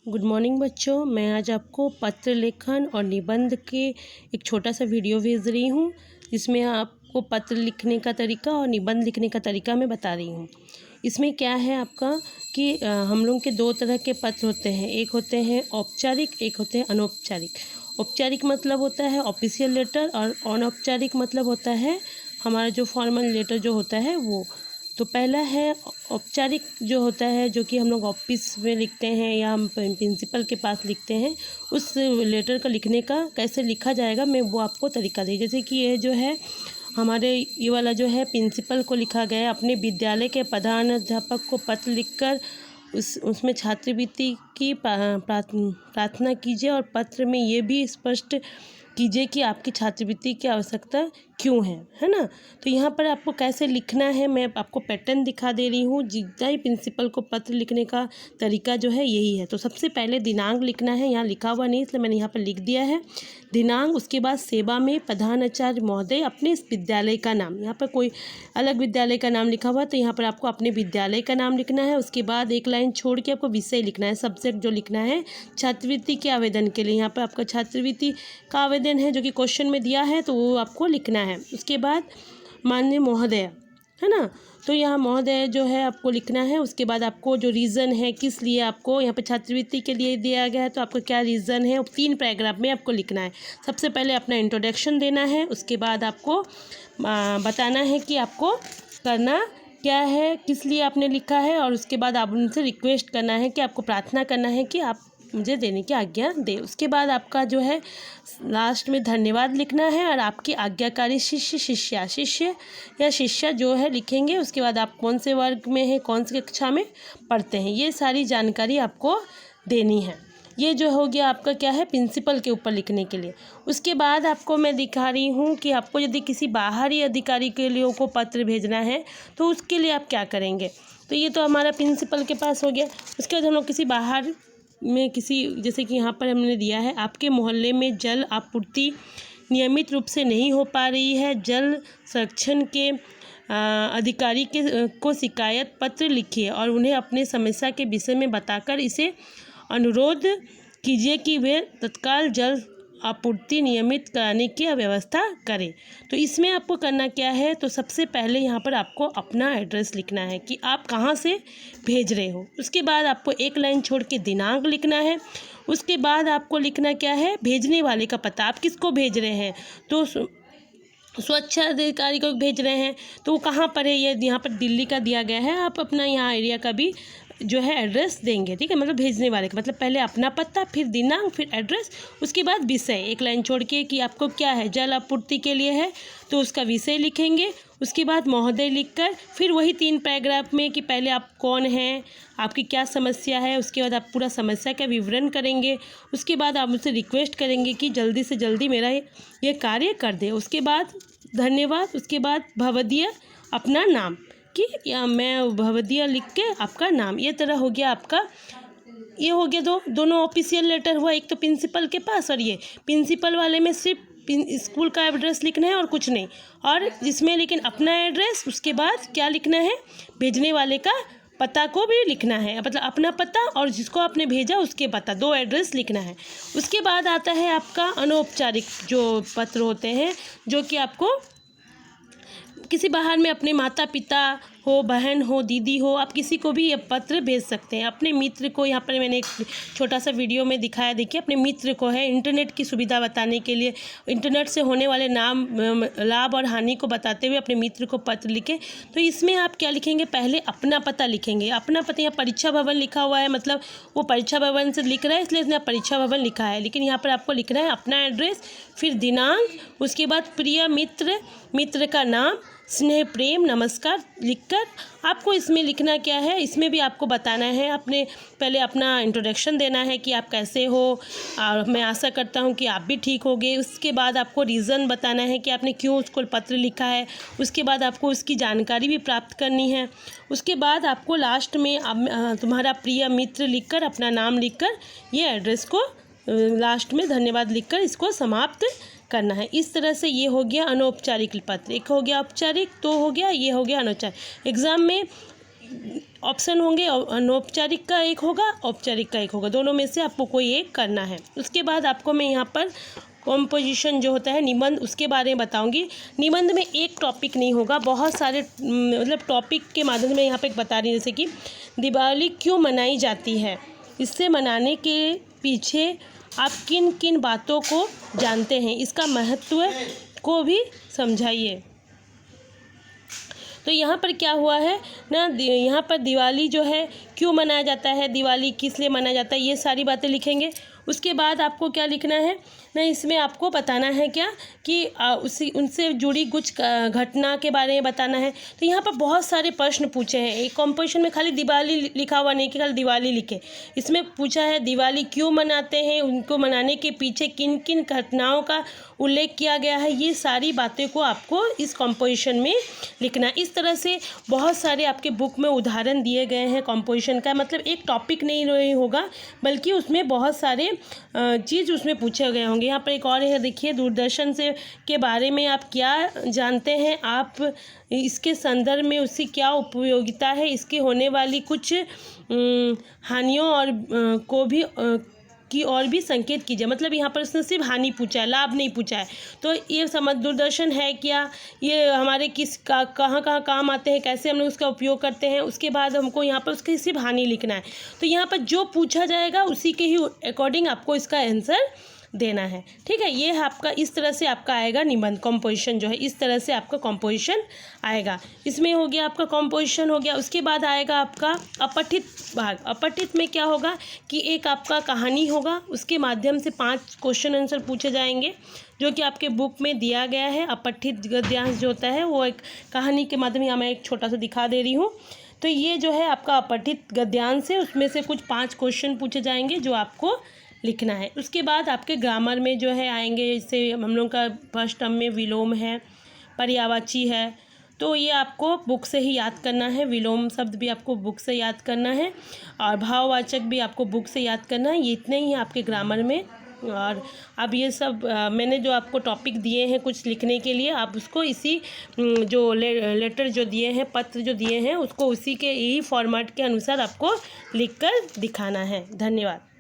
Good morning बच्चों। मैं आज आपको पत्र लेखन और निबंध के एक छोटा सा वीडियो भेज रही हूँ, जिसमें आपको पत्र लिखने का तरीका और निबंध लिखने का तरीका मैं बता रही हूँ। इसमें क्या है आपका कि हम लोग के दो तरह के पत्र होते हैं। एक होते हैं औपचारिक, एक होते हैं अनौपचारिक। औपचारिक मतलब होता है ऑफिशियल लेटर और अनौपचारिक मतलब होता है हमारा जो फॉर्मल लेटर जो होता है वो। तो पहला है औपचारिक जो होता है, जो कि हम लोग ऑफिस में लिखते हैं या हम प्रिंसिपल के पास लिखते हैं। उस लेटर का लिखने का कैसे लिखा जाएगा मैं वो आपको तरीका दी। जैसे कि ये जो है हमारे ये वाला जो है प्रिंसिपल को लिखा गया है, अपने विद्यालय के प्रधानाध्यापक को पत्र लिखकर उसमें छात्रवृत्ति की प्रार्थना कीजिए और पत्र में ये भी स्पष्ट कीजिए कि आपकी छात्रवृत्ति की आवश्यकता क्यों है ना। तो यहाँ पर आपको कैसे लिखना है मैं आपको पैटर्न दिखा दे रही हूँ। जितना ही प्रिंसिपल को पत्र लिखने का तरीका जो है यही है। तो सबसे पहले दिनांक लिखना है, यहाँ लिखा हुआ नहीं इसलिए मैंने यहाँ पर लिख दिया है दिनांक। उसके बाद सेवा में प्रधानाचार्य महोदय अपने इस विद्यालय का नाम, यहाँ पर कोई अलग विद्यालय का नाम लिखा हुआ तो यहाँ पर आपको अपने विद्यालय का नाम लिखना है। उसके बाद एक लाइन छोड़ के आपको विषय लिखना है, सब्जेक्ट जो लिखना है छात्रवृत्ति के आवेदन के लिए। यहाँ पर आपका छात्रवृत्ति का आवेदन है जो कि क्वेश्चन में दिया है तो वो आपको लिखना है। उसके बाद माननीय महोदय है ना, तो यहाँ महोदय जो है आपको लिखना है। उसके बाद आपको जो रीज़न है किस लिए आपको यहाँ पे छात्रवृत्ति के लिए दिया गया है तो आपको क्या रीज़न है 3 पैराग्राफ में आपको लिखना है। सबसे पहले अपना इंट्रोडक्शन देना है, उसके बाद आपको बताना है कि आपको करना क्या है, किस लिए आपने लिखा है, और उसके बाद आप उनसे रिक्वेस्ट करना है कि आपको प्रार्थना करना है कि आप मुझे देने की आज्ञा दे। उसके बाद आपका जो है लास्ट में धन्यवाद लिखना है और आपकी आज्ञाकारी शिष्य या शिष्या जो है लिखेंगे। उसके बाद आप कौन से वर्ग में हैं, कौन सी कक्षा में पढ़ते हैं, ये सारी जानकारी आपको देनी है। ये जो हो गया आपका क्या है प्रिंसिपल के ऊपर लिखने के लिए। उसके बाद आपको मैं दिखा रही हूँ कि आपको यदि किसी बाहरी अधिकारी के लिए को पत्र भेजना है तो उसके लिए आप क्या करेंगे। तो ये तो हमारा प्रिंसिपल के पास हो गया। उसके बाद हम लोग किसी बाहर में किसी, जैसे कि यहाँ पर हमने दिया है आपके मोहल्ले में जल आपूर्ति नियमित रूप से नहीं हो पा रही है, जल संरक्षण के अधिकारी को शिकायत पत्र लिखिए और उन्हें अपने समस्या के विषय में बताकर इसे अनुरोध कीजिए कि वे तत्काल जल आपूर्ति नियमित कराने की व्यवस्था करें। तो इसमें आपको करना क्या है, तो सबसे पहले यहाँ पर आपको अपना एड्रेस लिखना है कि आप कहाँ से भेज रहे हो। उसके बाद आपको एक लाइन छोड़ के दिनांक लिखना है। उसके बाद आपको लिखना क्या है भेजने वाले का पता, आप किसको भेज रहे हैं। तो स्वच्छ अधिकारी को भेज रहे हैं तो वो कहाँ पर है, ये यहाँ पर दिल्ली का दिया गया है। आप अपना यहाँ एरिया का भी जो है एड्रेस देंगे, ठीक है। मतलब भेजने वाले का मतलब पहले अपना पता, फिर दिनांक, फिर एड्रेस, उसके बाद विषय एक लाइन छोड़ के कि आपको क्या है जल आपूर्ति के लिए है तो उसका विषय लिखेंगे। उसके बाद महोदय लिखकर फिर वही 3 पैराग्राफ में कि पहले आप कौन हैं, आपकी क्या समस्या है, उसके बाद आप पूरा समस्या का विवरण करेंगे। उसके बाद आप मुझसे रिक्वेस्ट करेंगे कि जल्दी से जल्दी मेरा ये कार्य कर दे। उसके बाद धन्यवाद, उसके बाद भवदीय अपना नाम कि या मैं भवदीय लिख के आपका नाम। ये तरह हो गया आपका, ये हो गया दोनों ऑफिशियल लेटर हुआ, एक तो प्रिंसिपल के पास और ये प्रिंसिपल वाले में सिर्फ स्कूल का एड्रेस लिखना है और कुछ नहीं, और जिसमें लेकिन अपना एड्रेस, उसके बाद क्या लिखना है भेजने वाले का पता को भी लिखना है, मतलब अपना पता और जिसको आपने भेजा उसके पता, 2 एड्रेस लिखना है। उसके बाद आता है आपका अनौपचारिक जो पत्र होते हैं, जो कि आपको किसी बाहर में अपने माता पिता हो, बहन हो, दीदी हो, आप किसी को भी ये पत्र भेज सकते हैं। अपने मित्र को, यहाँ पर मैंने एक छोटा सा वीडियो में दिखाया, देखिए अपने मित्र को है, इंटरनेट की सुविधा बताने के लिए, इंटरनेट से होने वाले लाभ और हानि को बताते हुए अपने मित्र को पत्र लिखे। तो इसमें आप क्या लिखेंगे, पहले अपना पता लिखेंगे। अपना पता यहाँ परीक्षा भवन लिखा हुआ है, मतलब वो परीक्षा भवन से लिख रहा है इसलिए इसने परीक्षा भवन लिखा है, लेकिन यहाँ पर आपको लिखना है अपना एड्रेस, फिर दिनांक, उसके बाद प्रिय मित्र का नाम, स्नेह प्रेम नमस्कार लिखकर आपको इसमें लिखना क्या है, इसमें भी आपको बताना है, अपने पहले अपना इंट्रोडक्शन देना है कि आप कैसे हो और मैं आशा करता हूँ कि आप भी ठीक होगे। उसके बाद आपको रीज़न बताना है कि आपने क्यों उसको पत्र लिखा है। उसके बाद आपको उसकी जानकारी भी प्राप्त करनी है। उसके बाद आपको लास्ट में तुम्हारा प्रिय मित्र लिखकर अपना नाम लिखकर ये एड्रेस को लास्ट में धन्यवाद लिखकर इसको समाप्त करना है। इस तरह से ये हो गया अनौपचारिक पत्र, एक हो गया औपचारिक, तो हो गया ये हो गया अनौपचारिक। एग्ज़ाम में ऑप्शन होंगे, अनौपचारिक का एक होगा, औपचारिक का एक होगा, दोनों में से आपको कोई एक करना है। उसके बाद आपको मैं यहाँ पर कॉम्पोजिशन जो होता है निबंध, उसके बारे में बताऊंगी। निबंध में एक टॉपिक नहीं होगा, बहुत सारे मतलब टॉपिक के माध्यम से यहाँ पे बता रही हूँ। जैसे कि दिवाली क्यों मनाई जाती है, इससे मनाने के पीछे आप किन किन बातों को जानते हैं, इसका महत्व को भी समझाइए। तो यहाँ पर क्या हुआ है ना, यहाँ पर दिवाली जो है क्यों मनाया जाता है, दिवाली किस लिए मनाया जाता है, ये सारी बातें लिखेंगे। उसके बाद आपको क्या लिखना है ना, इसमें आपको बताना है क्या कि उनसे जुड़ी कुछ घटना के बारे में बताना है। तो यहाँ पर बहुत सारे प्रश्न पूछे हैं। एक कॉम्पोजिशन में खाली दिवाली लिखा हुआ नहीं कि खाली दिवाली लिखे, इसमें पूछा है दिवाली क्यों मनाते हैं, उनको मनाने के पीछे किन किन घटनाओं का उल्लेख किया गया है, ये सारी बातें को आपको इस कॉम्पोजिशन में लिखना है। इस तरह से बहुत सारे आपके बुक में उदाहरण दिए गए हैं कॉम्पोजिशन का, मतलब एक टॉपिक नहीं होगा बल्कि उसमें बहुत सारे चीज़ उसमें पूछे गए होंगे। यहाँ पर एक और है, देखिए, दूरदर्शन से के बारे में आप क्या जानते हैं, आप इसके संदर्भ में उसकी क्या उपयोगिता है, इसके होने वाली कुछ हानियों और को भी की और भी संकेत कीजिए। मतलब यहाँ पर उसने सिर्फ हानि पूछा है, लाभ नहीं पूछा है। तो ये समझ, दूरदर्शन है क्या, ये हमारे किस कहाँ काम आते हैं, कैसे हम लोग उसका उपयोग करते हैं। उसके बाद हमको यहाँ पर उसकी सिर्फ हानि लिखना है। तो यहाँ पर जो पूछा जाएगा उसी के ही अकॉर्डिंग आपको इसका आंसर देना है। ठीक है, ये आपका इस तरह से आपका आएगा निबंध, कॉम्पोजिशन जो है इस तरह से आपका कॉम्पोजिशन आएगा। इसमें हो गया आपका कॉम्पोजिशन हो गया। उसके बाद आएगा आपका अपठित भाग। अपठित में क्या होगा कि एक आपका कहानी होगा, उसके माध्यम से 5 क्वेश्चन आंसर पूछे जाएंगे जो कि आपके बुक में दिया गया है। अपठित गद्यांश जो होता है वो एक कहानी के माध्यम, यहाँ मैं एक छोटा सा दिखा दे रही हूँ। तो ये जो है आपका अपठित गद्यांश है, उसमें से कुछ 5 क्वेश्चन पूछे जाएंगे जो आपको लिखना है। उसके बाद आपके ग्रामर में जो है आएंगे, जैसे हम लोग का फर्स्ट टर्म में विलोम है, पर्यायवाची है, तो ये आपको बुक से ही याद करना है। विलोम शब्द भी आपको बुक से याद करना है और भाववाचक भी आपको बुक से याद करना है। ये इतने ही आपके ग्रामर में। और अब ये सब मैंने जो आपको टॉपिक दिए हैं कुछ लिखने के लिए, आप उसको इसी जो लेटर जो दिए हैं, पत्र जो दिए हैं, उसको उसी के ही फॉर्मेट के अनुसार आपको लिखकर दिखाना है। धन्यवाद।